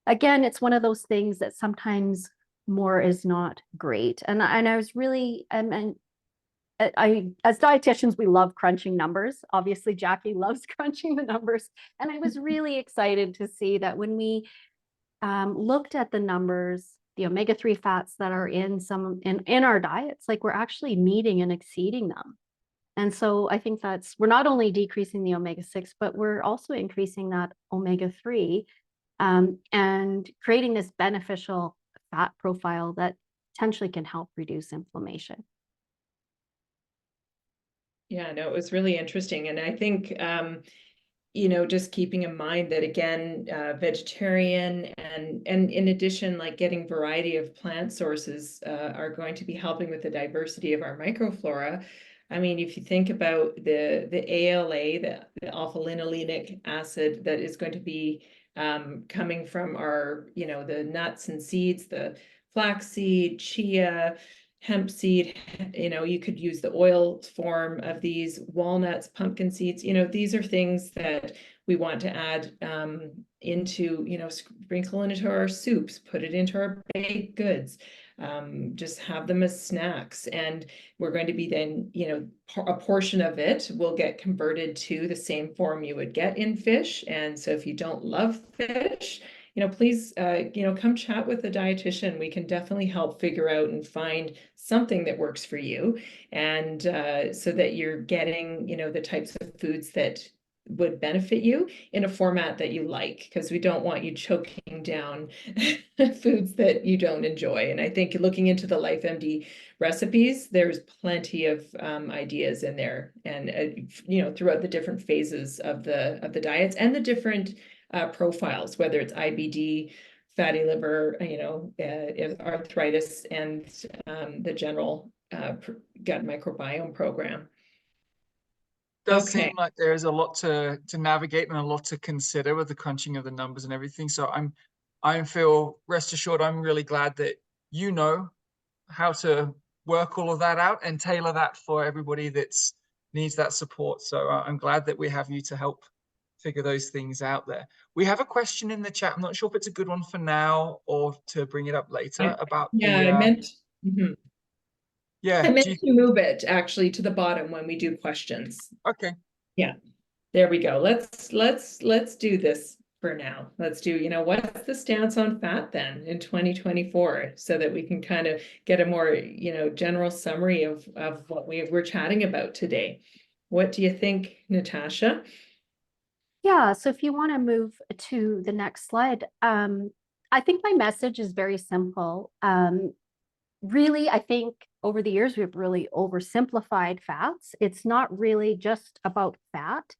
again, it's one of those things that sometimes more is not great. And I was really, as dietitians, we love crunching numbers. Obviously, Jackie loves crunching the numbers. And I was really excited to see that when we looked at the numbers, the omega-3 fats that are in our diets, like we're actually meeting and exceeding them. And so I think we're not only decreasing the omega-6, but we're also increasing that omega-3 and creating this beneficial fat profile that potentially can help reduce inflammation. Yeah, no, it was really interesting. And I think, just keeping in mind that, again, vegetarian and in addition, like getting variety of plant sources are going to be helping with the diversity of our microflora. I mean, if you think about the ALA, the alpha-linolenic acid that is going to be coming from our, the nuts and seeds, the flaxseed, chia, hemp seed, you could use the oil form of these, walnuts, pumpkin seeds, these are things that we want to add into, sprinkle into our soups, put it into our baked goods, just have them as snacks. And we're going to be then, a portion of it will get converted to the same form you would get in fish. And so if you don't love fish, please, come chat with a dietitian. We can definitely help figure out and find something that works for you. And so that you're getting, the types of foods that would benefit you in a format that you like, because we don't want you choking down foods that you don't enjoy. And I think looking into the LyfeMD recipes, there's plenty of ideas in there, and throughout the different phases of the diets and the different profiles, whether it's IBD, fatty liver, arthritis, and the general gut microbiome program. does Okay. seem like there is a lot to navigate and a lot to consider with the crunching of the numbers and everything. So I feel rest assured, I'm really glad that you know how to work all of that out and tailor that for everybody that's needs that support. So I'm glad that we have you to help figure those things out there. We have a question in the chat. I'm not sure if it's a good one for now or to bring it up later about Yeah, the I meant mhm. yeah. I meant to move it actually to the bottom when we do questions. Okay. Yeah, there we go. Let's do this for now. Let's do, what's the stance on fat then in 2024 so that we can kind of get a more, general summary of what we're chatting about today. What do you think, Natasha? Yeah, so if you want to move to the next slide, I think my message is very simple. Really, I think over the years, we've really oversimplified fats. It's not really just about fat.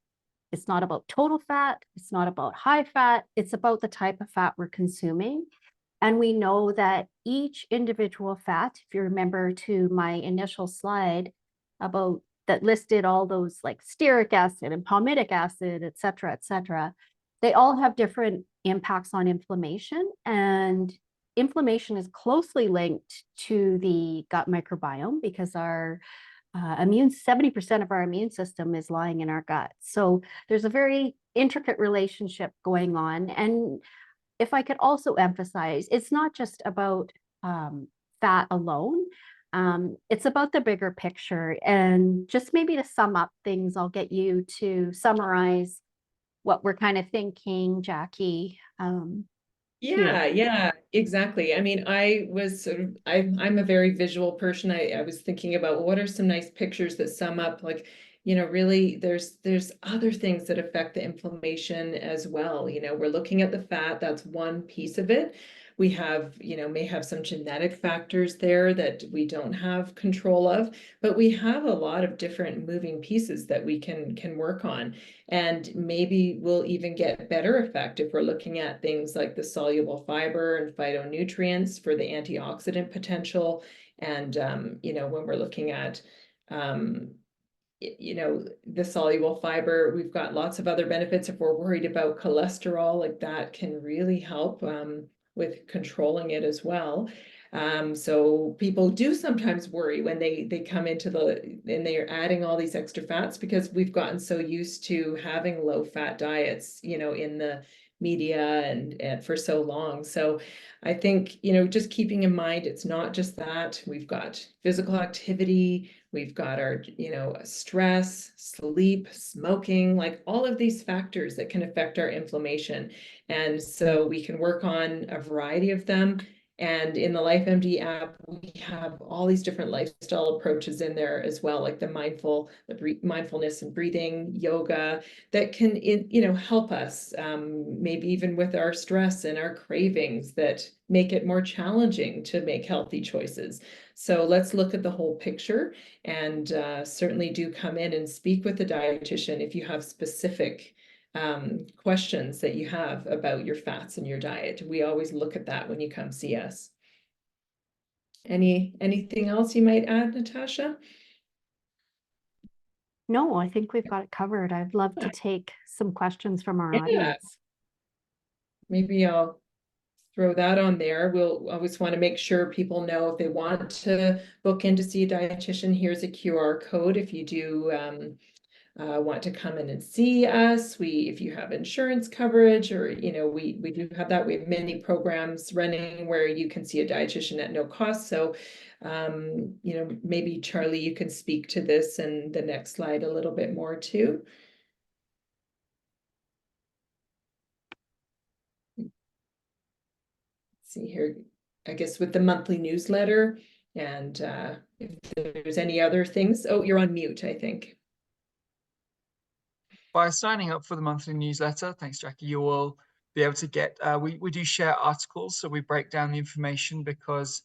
It's not about total fat. It's not about high fat. It's about the type of fat we're consuming. And we know that each individual fat, if you remember to my initial slide about that listed all those like stearic acid and palmitic acid, et cetera, they all have different impacts on inflammation. And inflammation is closely linked to the gut microbiome because our 70% of our immune system is lying in our gut. So there's a very intricate relationship going on. And if I could also emphasize, it's not just about fat alone. It's about the bigger picture. And just maybe to sum up things, I'll get you to summarize what we're kind of thinking, Jackie. Yeah, exactly. I mean, I'm a very visual person. I was thinking about, well, what are some nice pictures that sum up like, really there's other things that affect the inflammation as well. We're looking at the fat, that's one piece of it. We have, may have some genetic factors there that we don't have control of, but we have a lot of different moving pieces that we can work on. And maybe we'll even get better effect if we're looking at things like the soluble fiber and phytonutrients for the antioxidant potential. And, when we're looking at, the soluble fiber, we've got lots of other benefits. If we're worried about cholesterol, like that can really help with controlling it as well. So people do sometimes worry when they come into and they are adding all these extra fats because we've gotten so used to having low fat diets, in the media and for so long. So I think, just keeping in mind, it's not just that. We've got physical activity, we've got our, stress, sleep, smoking, like all of these factors that can affect our inflammation. And so we can work on a variety of them. And in the LyfeMD app, we have all these different lifestyle approaches in there as well, like the mindfulness and breathing, yoga, that can, help us, maybe even with our stress and our cravings that make it more challenging to make healthy choices. So let's look at the whole picture and certainly do come in and speak with the dietitian if you have specific questions that you have about your fats and your diet. We always look at that when you come see us. Anything else you might add, Natasha? No, I think we've got it covered. I'd love to take some questions from our Yeah. audience. Maybe I'll throw that on there. We'll always want to make sure people know if they want to book in to see a dietitian, here's a QR code if you do want to come in and see us. If you have insurance coverage or, we do have that. We have many programs running where you can see a dietitian at no cost. So, maybe Charlie, you can speak to this and the next slide a little bit more too. See here, I guess with the monthly newsletter and if there's any other things. Oh, you're on mute, I think. By signing up for the monthly newsletter, thanks, Jackie, you will be able to get, we do share articles, so we break down the information because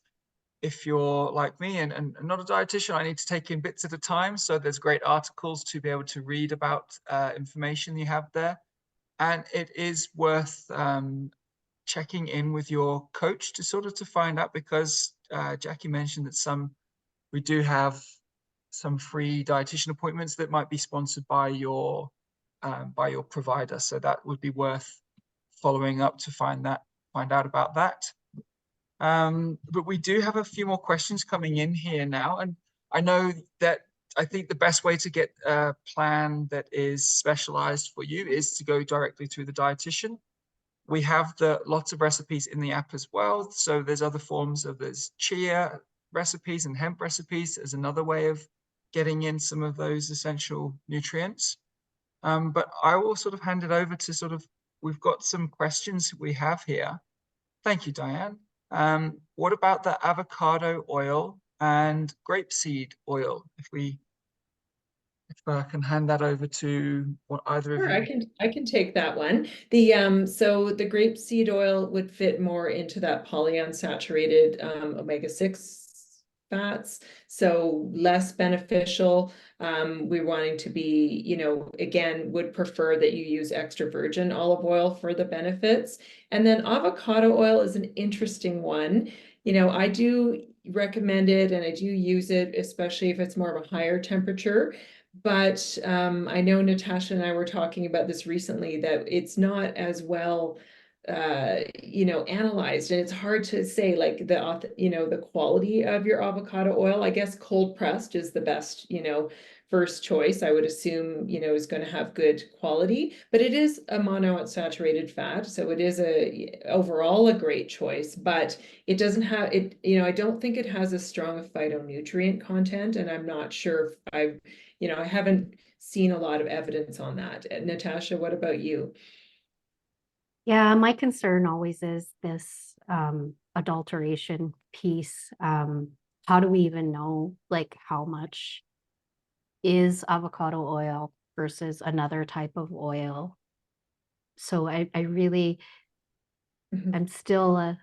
if you're like me and not a dietitian, I need to take in bits at a time. So there's great articles to be able to read about information you have there. And it is worth checking in with your coach to find out because Jackie mentioned that we do have some free dietitian appointments that might be sponsored by your provider. So that would be worth following up to find out about that. But we do have a few more questions coming in here now, and I know that I think the best way to get a plan that is specialized for you is to go directly to the dietitian. We have lots of recipes in the app as well. So there's other forms of, there's chia recipes and hemp recipes as another way of getting in some of those essential nutrients. But I will sort of hand it over to we've got some questions we have here. Thank you, Diane. What about the avocado oil and grapeseed oil? If I can hand that over to either Sure, of you. I can take that one. So the grapeseed oil would fit more into that polyunsaturated omega-6 fats, so less beneficial. We're wanting to be, you know, again, would prefer that you use extra virgin olive oil for the benefits. And then avocado oil is an interesting one. You know, I do recommend it and I do use it, especially if it's more of a higher temperature. But I know Natasha and I were talking about this recently, that it's not as well you know, analyzed, and it's hard to say like you know, the quality of your avocado oil. I guess cold pressed is the best, you know, first choice. I would assume, you know, is going to have good quality, but it is a monounsaturated fat, so it is overall a great choice, but it doesn't have it, you know, I don't think it has a strong phytonutrient content, and I'm not sure if you know, I haven't seen a lot of evidence on that. Natasha, what about you? Yeah, my concern always is this adulteration piece. How do we even know like how much is avocado oil versus another type of oil? So I really, I'm still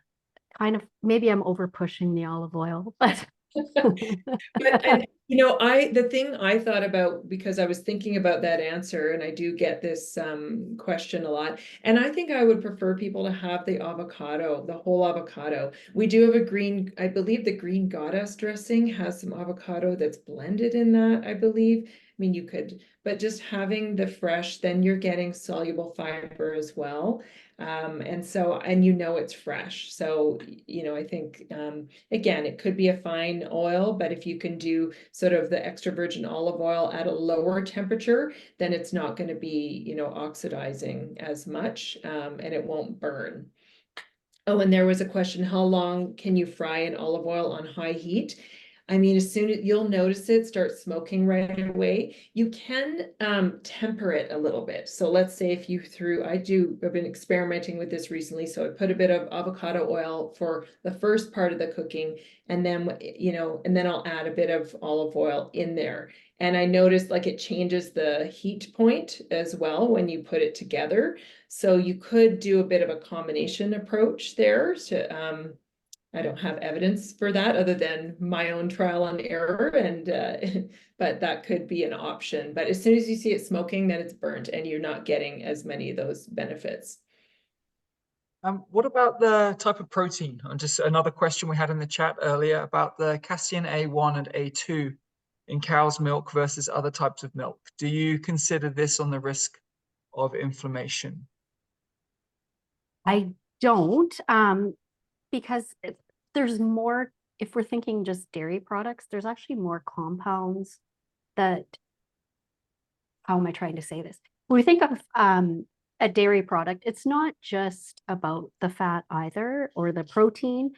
kind of, maybe I'm over pushing the olive oil, but But and you know, the thing I thought about, because I was thinking about that answer, and I do get this question a lot, and I think I would prefer people to have the avocado, the whole avocado. We do have a green, I believe the green goddess dressing has some avocado that's blended in that, I believe. I mean, you could, but just having the fresh, then you're getting soluble fiber as well. And so, and you know it's fresh. So, you know, I think again, it could be a fine oil, but if you can do sort of the extra virgin olive oil at a lower temperature, then it's not going to be, you know, oxidizing as much, and it won't burn. Oh, and there was a question, how long can you fry an olive oil on high heat? I mean, as soon as you'll notice it start smoking right away, you can temper it a little bit. So let's say if you I've been experimenting with this recently. So I put a bit of avocado oil for the first part of the cooking, and then, you know, and then I'll add a bit of olive oil in there. And I noticed like it changes the heat point as well when you put it together. So you could do a bit of a combination approach there to, I don't have evidence for that other than my own trial and error, and but that could be an option. But as soon as you see it smoking, then it's burnt and you're not getting as many of those benefits. What about the type of protein? And just another question we had in the chat earlier about the casein A1 and A2 in cow's milk versus other types of milk. Do you consider this on the risk of inflammation? I don't, because there's more, if we're thinking just dairy products, there's actually more compounds that, how am I trying to say this? When we think of a dairy product, it's not just about the fat either, or the protein.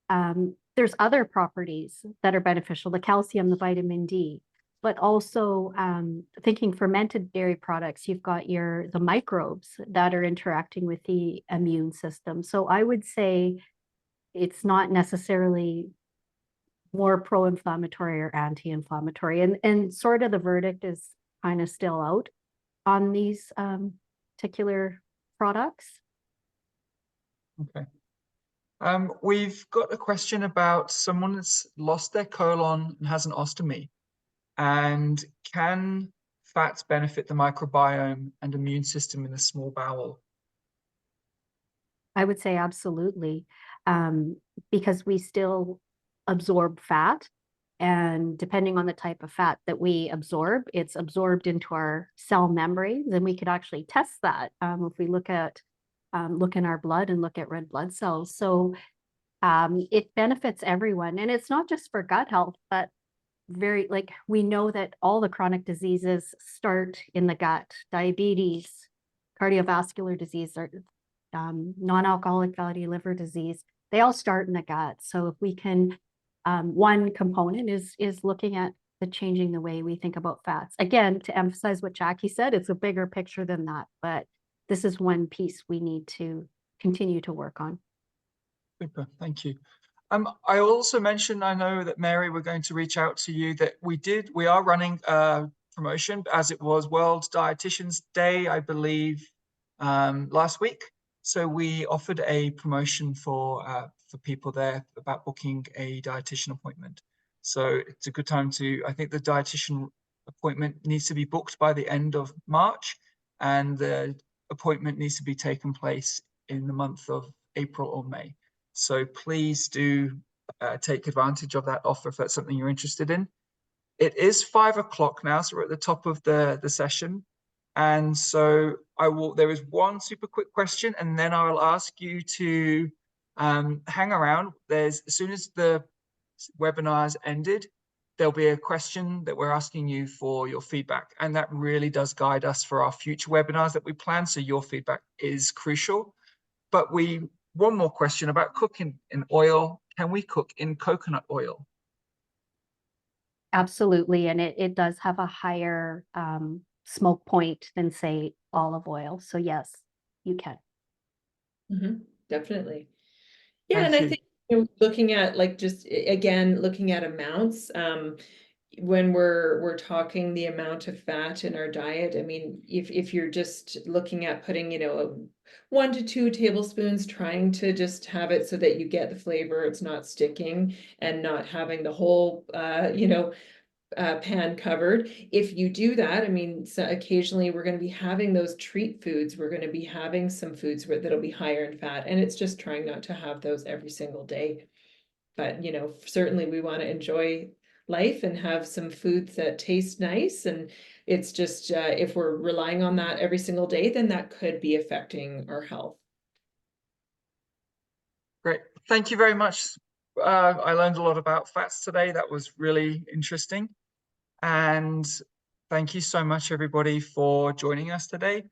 There's other properties that are beneficial, the calcium, the vitamin D, but also thinking fermented dairy products, you've got the microbes that are interacting with the immune system. So I would say it's not necessarily more pro-inflammatory or anti-inflammatory, and sort of the verdict is kind of still out on these particular products. Okay. We've got a question about someone that's lost their colon and has an ostomy. And can fats benefit the microbiome and immune system in the small bowel? I would say absolutely, because we still absorb fat. And depending on the type of fat that we absorb, it's absorbed into our cell membranes. And we could actually test that if we look in our blood and look at red blood cells. So it benefits everyone. And it's not just for gut health, but we know that all the chronic diseases start in the gut. Diabetes, cardiovascular disease, or non-alcoholic fatty liver disease, they all start in the gut. So if we can, one component is looking at changing the way we think about fats. Again, to emphasize what Jackie said, it's a bigger picture than that, but this is one piece we need to continue to work on. Super, thank you. I also mentioned, I know that Mary, we're going to reach out to you, that we are running a promotion as it was World Dietitians Day, I believe, last week. So we offered a promotion for people there about booking a dietitian appointment. So it's a good time I think the dietitian appointment needs to be booked by the end of March, and the appointment needs to be taken place in the month of April or May. So please do take advantage of that offer if that's something you're interested in. It is 5 o'clock now, so we're at the top of the session. And so there is one super quick question, and then I will ask you to hang around. As soon as the webinar has ended, there'll be a question that we're asking you for your feedback. And that really does guide us for our future webinars that we plan. So your feedback is crucial. But one more question about cooking in oil. Can we cook in coconut oil? Absolutely. And it does have a higher smoke point than, say, olive oil. So yes, you can. Definitely. Yeah, Thank and you. I think looking at looking at amounts, when we're talking the amount of fat in our diet, I mean, if you're just looking at putting, 1 to 2 tablespoons, trying to just have it so that you get the flavor, it's not sticking, and not having the whole, pan covered. If you do that, I mean, so occasionally we're going to be having those treat foods. We're going to be having some foods that'll be higher in fat, and it's just trying not to have those every single day. But, certainly we want to enjoy life and have some foods that taste nice. And it's just, if we're relying on that every single day, then that could be affecting our health. Great. Thank you very much. I learned a lot about fats today. That was really interesting. And thank you so much, everybody, for joining us today.